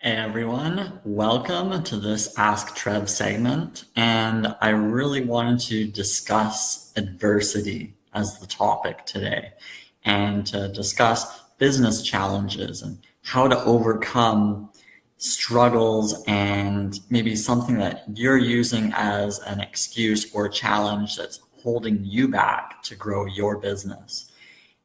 Hey everyone, welcome to this Ask Trev segment. And I really wanted to discuss adversity as the topic today and to discuss business challenges and how to overcome struggles and maybe something that you're using as an excuse or challenge that's holding you back to grow your business.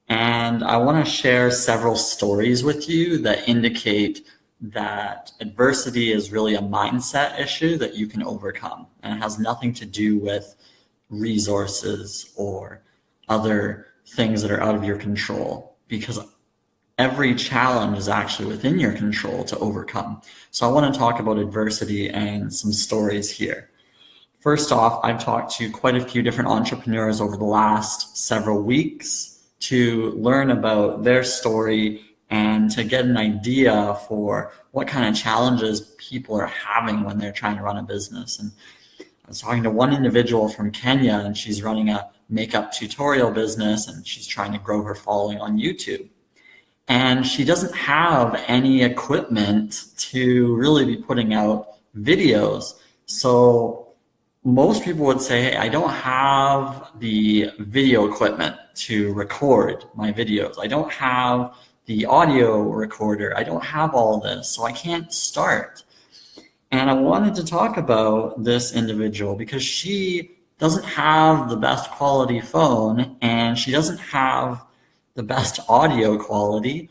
And I want to share several stories with you that indicate that adversity is really a mindset issue that you can overcome. And it has nothing to do with resources or other things that are out of your control, because every challenge is actually within your control to overcome. So I want to talk about adversity and some stories here. First off, I've talked to quite a few different entrepreneurs over the last several weeks to learn about their story and to get an idea for what kind of challenges people are having when they're trying to run a business. And I was talking to one individual from Kenya, and she's running a makeup tutorial business, and she's trying to grow her following on YouTube. And she doesn't have any equipment to really be putting out videos. So most people would say, hey, I don't have the video equipment to record my videos. I don't have the audio recorder. I don't have all this, so I can't start. And I wanted to talk about this individual because she doesn't have the best quality phone, and she doesn't have the best audio quality,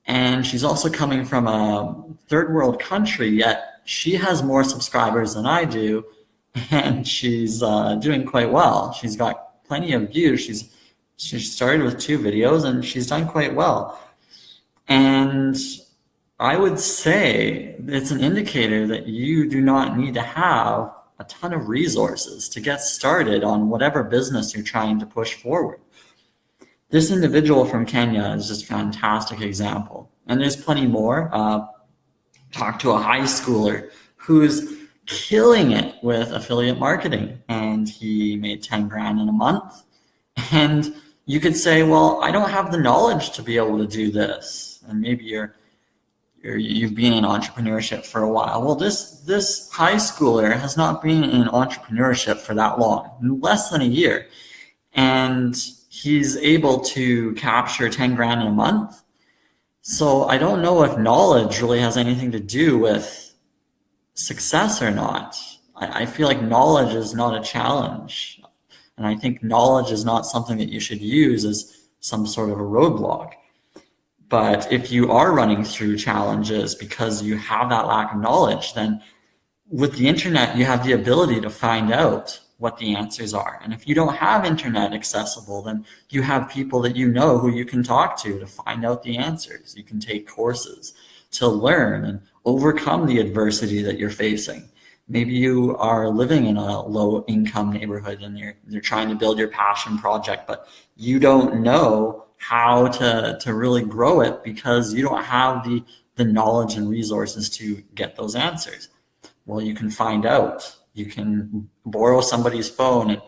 and she's also coming from a third world country, yet she has more subscribers than I do, and she's doing quite well. She's got plenty of views. She started with 2 videos, and she's done quite well. And I would say it's an indicator that you do not need to have a ton of resources to get started on whatever business you're trying to push forward. This individual from Kenya is just a fantastic example. And there's plenty more. Talked to a high schooler who's killing it with affiliate marketing, and he made 10 grand in a month. And you could say, well, I don't have the knowledge to be able to do this. And maybe you've been in entrepreneurship for a while. Well, this high schooler has not been in entrepreneurship for that long, less than a year. And he's able to capture 10 grand in a month. So I don't know if knowledge really has anything to do with success or not. I feel like knowledge is not a challenge. And I think knowledge is not something that you should use as some sort of a roadblock. But if you are running through challenges because you have that lack of knowledge, then with the internet, you have the ability to find out what the answers are. And if you don't have internet accessible, then you have people that you know who you can talk to find out the answers. You can take courses to learn and overcome the adversity that you're facing. Maybe you are living in a low income neighborhood and you're trying to build your passion project, but you don't know how to really grow it because you don't have the knowledge and resources to get those answers. Well, you can find out. You can borrow somebody's phone and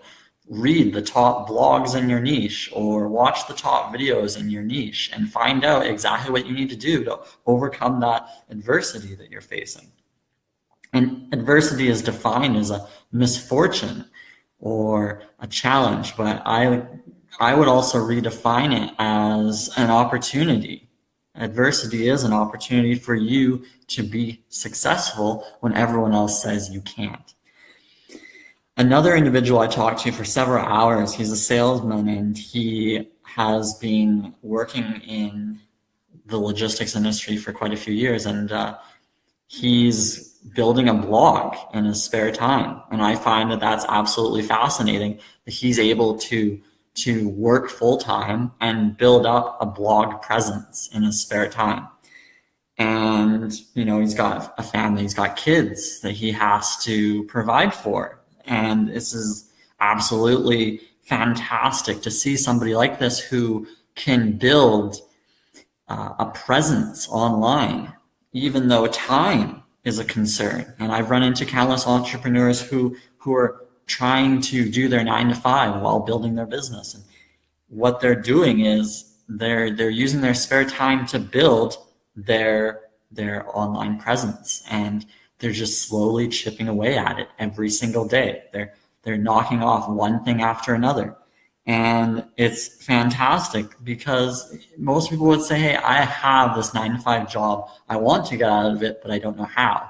read the top blogs in your niche or watch the top videos in your niche and find out exactly what you need to do to overcome that adversity that you're facing. And adversity is defined as a misfortune or a challenge, but I would also redefine it as an opportunity. Adversity is an opportunity for you to be successful when everyone else says you can't. Another individual I talked to for several hours, he's a salesman, and he has been working in the logistics industry for quite a few years, and he's building a blog in his spare time. And I find that that's absolutely fascinating, that he's able to work full-time and build up a blog presence in his spare time. And, he's got a family, he's got kids that he has to provide for. And this is absolutely fantastic to see somebody like this who can build a presence online, even though time is a concern. And I've run into countless entrepreneurs who are trying to do their 9-to-5 while building their business. And what they're doing is they're using their spare time to build their their online presence, and they're just slowly chipping away at it every single day. They're knocking off one thing after another. And it's fantastic because most people would say, hey, I have this 9 to 5 job. I want to get out of it, but I don't know how.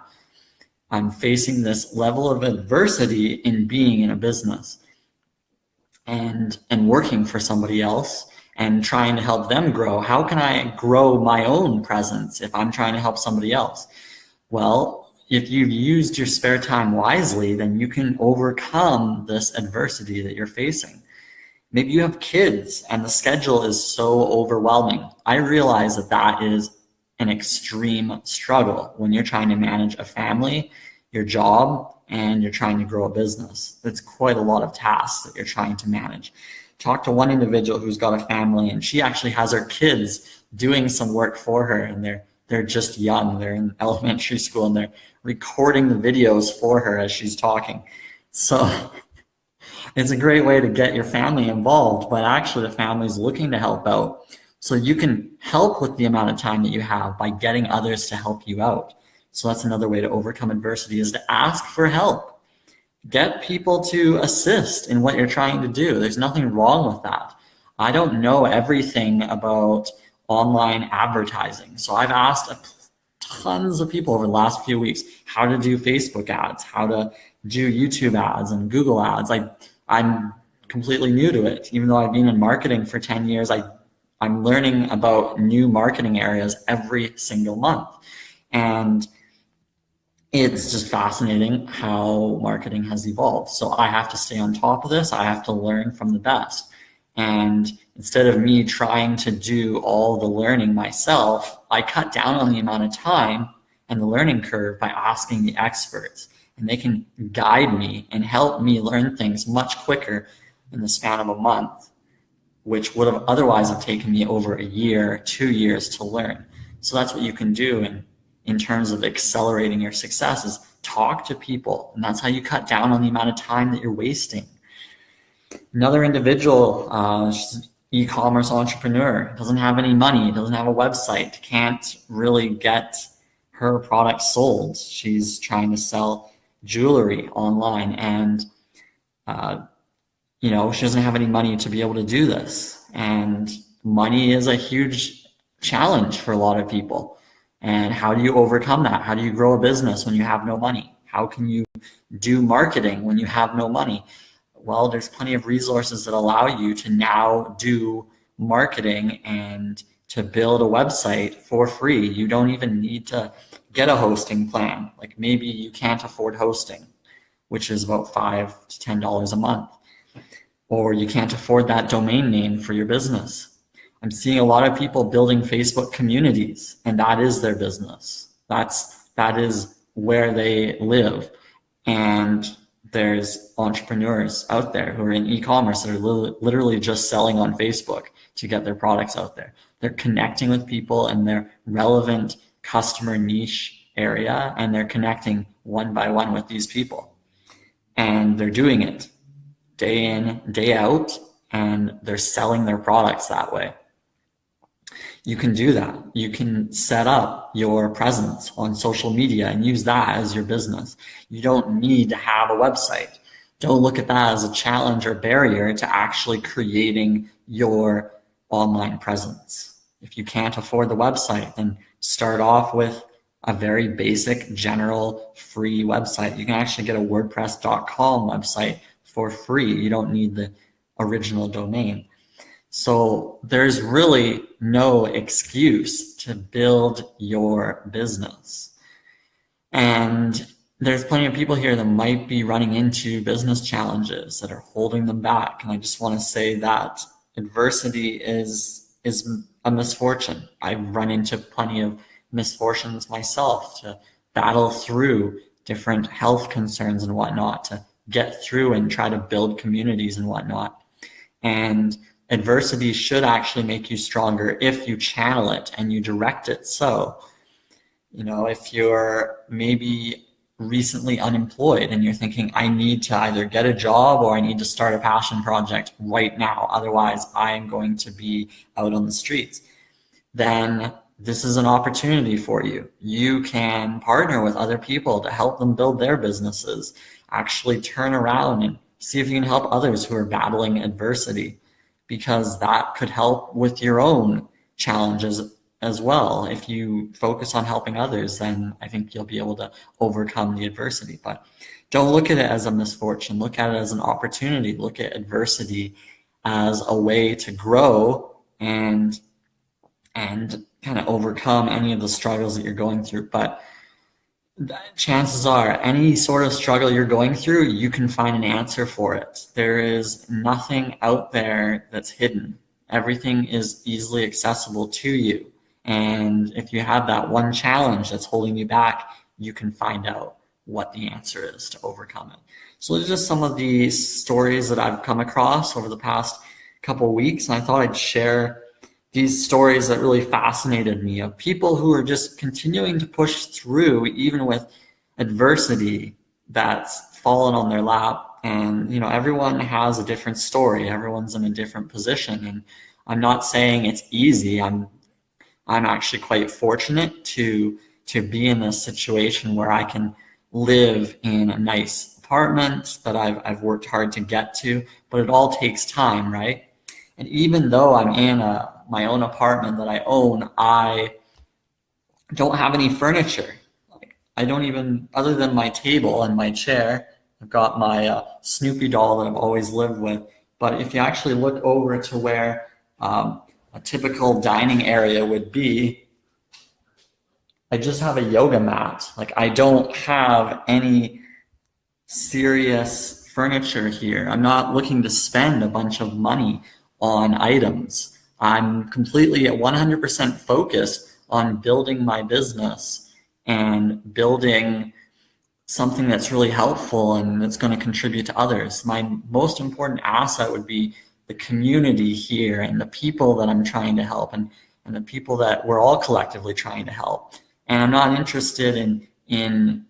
I'm facing this level of adversity in being in a business and working for somebody else and trying to help them grow. How can I grow my own presence if I'm trying to help somebody else? Well, if you've used your spare time wisely, then you can overcome this adversity that you're facing. Maybe you have kids and the schedule is so overwhelming. I realize that that is an extreme struggle when you're trying to manage a family, your job, and you're trying to grow a business. That's quite a lot of tasks that you're trying to manage. Talk to one individual who's got a family, and she actually has her kids doing some work for her, and they're just young. They're in elementary school, and they're recording the videos for her as she's talking. So it's a great way to get your family involved, but actually the family's looking to help out. So you can help with the amount of time that you have by getting others to help you out. So that's another way to overcome adversity, is to ask for help. Get people to assist in what you're trying to do. There's nothing wrong with that. I don't know everything about online advertising. So I've asked tons of people over the last few weeks how to do Facebook ads, how to do YouTube ads and Google ads. I'm completely new to it. Even though I've been in marketing for 10 years, I'm learning about new marketing areas every single month. And it's just fascinating how marketing has evolved. So I have to stay on top of this. I have to learn from the best. And instead of me trying to do all the learning myself, I cut down on the amount of time and the learning curve by asking the experts. And they can guide me and help me learn things much quicker in the span of a month, which would have otherwise have taken me over a year, 2 years to learn. So that's what you can do in terms of accelerating your success, is talk to people. And that's how you cut down on the amount of time that you're wasting. Another individual, e-commerce entrepreneur, doesn't have any money, doesn't have a website, can't really get her product sold. She's trying to sell jewelry online, and she doesn't have any money to be able to do this. And money is a huge challenge for a lot of people. And how do you overcome that? How do you grow a business when you have no money? How can you do marketing when you have no money? Well, there's plenty of resources that allow you to now do marketing and to build a website for free. You don't even need to get a hosting plan. Like maybe you can't afford hosting, which is about $5 to $10 a month, or you can't afford that domain name for your business. I'm seeing a lot of people building Facebook communities, and that is their business. That is where they live. And there's entrepreneurs out there who are in e-commerce that are literally just selling on Facebook to get their products out there. They're connecting with people in their relevant customer niche area, and they're connecting one by one with these people. And they're doing it day in, day out, and they're selling their products that way. You can do that. You can set up your presence on social media and use that as your business. You don't need to have a website. Don't look at that as a challenge or barrier to actually creating your online presence. If you can't afford the website, then start off with a very basic, general, free website. You can actually get a WordPress.com website for free. You don't need the original domain. So there's really no excuse to build your business. And there's plenty of people here that might be running into business challenges that are holding them back. And I just want to say that adversity is a misfortune. I've run into plenty of misfortunes myself to battle through different health concerns and whatnot, to get through and try to build communities and whatnot. And adversity should actually make you stronger if you channel it and you direct it. So, if you're maybe recently unemployed and you're thinking, I need to either get a job or I need to start a passion project right now, otherwise I'm going to be out on the streets, then this is an opportunity for you. You can partner with other people to help them build their businesses, actually turn around and see if you can help others who are battling adversity, because that could help with your own challenges as well. If you focus on helping others, then I think you'll be able to overcome the adversity. But don't look at it as a misfortune. Look at it as an opportunity. Look at adversity as a way to grow and kind of overcome any of the struggles that you're going through. But chances are, any sort of struggle you're going through, you can find an answer for it. There is nothing out there that's hidden. Everything is easily accessible to you. And if you have that one challenge that's holding you back, you can find out what the answer is to overcome it. So those are just some of the stories that I've come across over the past couple of weeks. And I thought I'd share these stories that really fascinated me, of people who are just continuing to push through even with adversity that's fallen on their lap. And everyone has a different story. Everyone's in a different position. And I'm not saying it's easy. I'm actually quite fortunate to be in this situation where I can live in a nice apartment that I've worked hard to get to, but it all takes time, right? And even though I'm in my own apartment that I own, I don't have any furniture. I don't even, other than my table and my chair, I've got my Snoopy doll that I've always lived with. But if you actually look over to where a typical dining area would be, I just have a yoga mat. I don't have any serious furniture here. I'm not looking to spend a bunch of money on items. I'm completely at 100% focused on building my business and building something that's really helpful and that's going to contribute to others. My most important asset would be the community here and the people that I'm trying to help and the people that we're all collectively trying to help. And I'm not interested in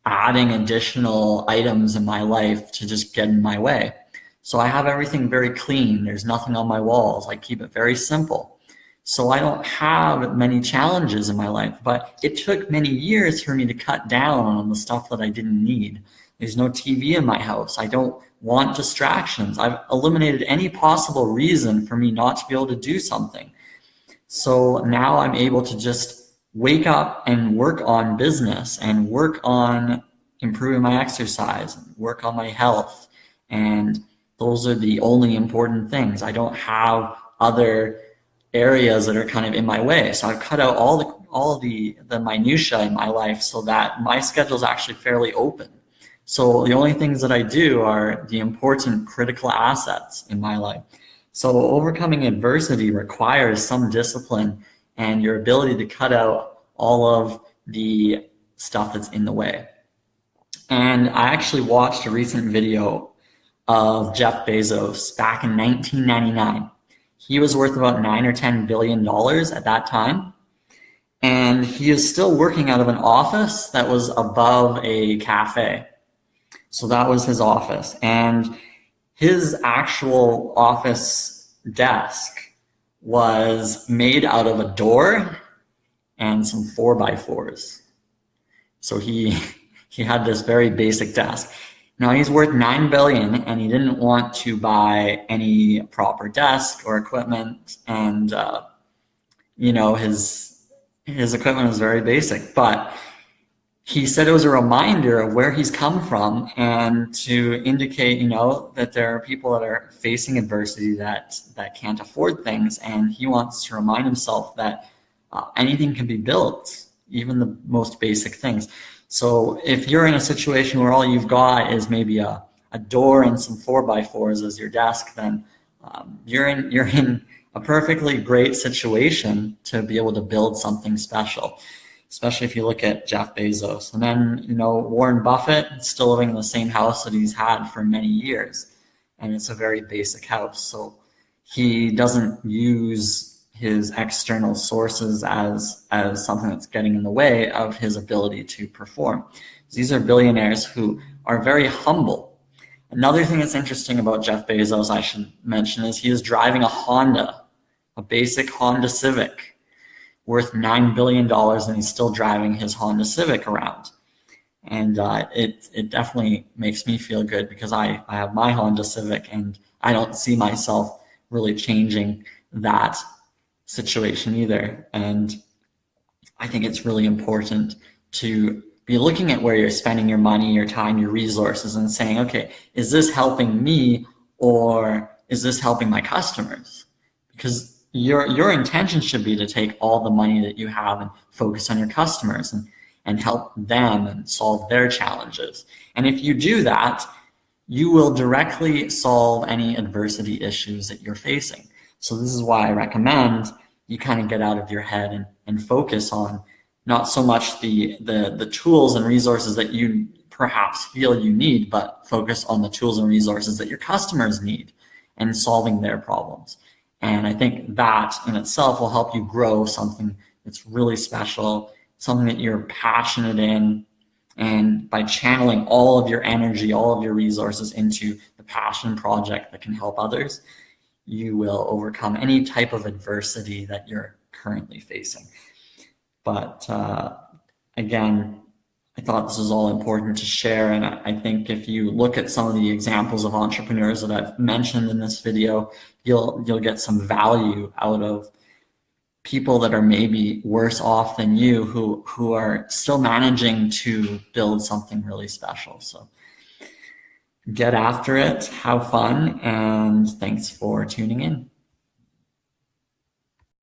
adding additional items in my life to just get in my way. So I have everything very clean. There's nothing on my walls. I keep it very simple. So I don't have many challenges in my life, but it took many years for me to cut down on the stuff that I didn't need. There's no TV in my house. I don't want distractions. I've eliminated any possible reason for me not to be able to do something. So now I'm able to just wake up and work on business and work on improving my exercise, and work on my health. And those are the only important things. I don't have other areas that are kind of in my way. So I've cut out all the minutia in my life so that my schedule is actually fairly open. So the only things that I do are the important critical assets in my life. So overcoming adversity requires some discipline and your ability to cut out all of the stuff that's in the way. And I actually watched a recent video of Jeff Bezos back in 1999. He was worth about $9 or $10 billion at that time. And he is still working out of an office that was above a cafe. So that was his office. And his actual office desk was made out of a door and some 4x4s. So he had this very basic desk. Now he's worth $9 billion, and he didn't want to buy any proper desk or equipment, and his equipment was very basic. But he said it was a reminder of where he's come from, and to indicate, that there are people that are facing adversity that can't afford things, and he wants to remind himself that anything can be built, even the most basic things. So if you're in a situation where all you've got is maybe a door and some 4x4s as your desk, then you're in a perfectly great situation to be able to build something special, especially if you look at Jeff Bezos. And then, Warren Buffett is still living in the same house that he's had for many years, and it's a very basic house. So he doesn't use his external sources as something that's getting in the way of his ability to perform. These are billionaires who are very humble. Another thing that's interesting about Jeff Bezos, I should mention, is he is driving a Honda, a basic Honda Civic. worth $9 billion and he's still driving his Honda Civic around. And it definitely makes me feel good because I have my Honda Civic and I don't see myself really changing that situation either. And I think it's really important to be looking at where you're spending your money, your time, your resources, and saying, okay, is this helping me or is this helping my customers? Because your intention should be to take all the money that you have and focus on your customers and help them and solve their challenges. And if you do that, you will directly solve any adversity issues that you're facing. So this is why I recommend you kind of get out of your head and focus on not so much the tools and resources that you perhaps feel you need, but focus on the tools and resources that your customers need and solving their problems. And I think that in itself will help you grow something that's really special, something that you're passionate in. And by channeling all of your energy, all of your resources into the passion project that can help others, you will overcome any type of adversity that you're currently facing. But again, I thought this was all important to share. And I think if you look at some of the examples of entrepreneurs that I've mentioned in this video, you'll get some value out of people that are maybe worse off than you who are still managing to build something really special. So get after it, have fun, and thanks for tuning in.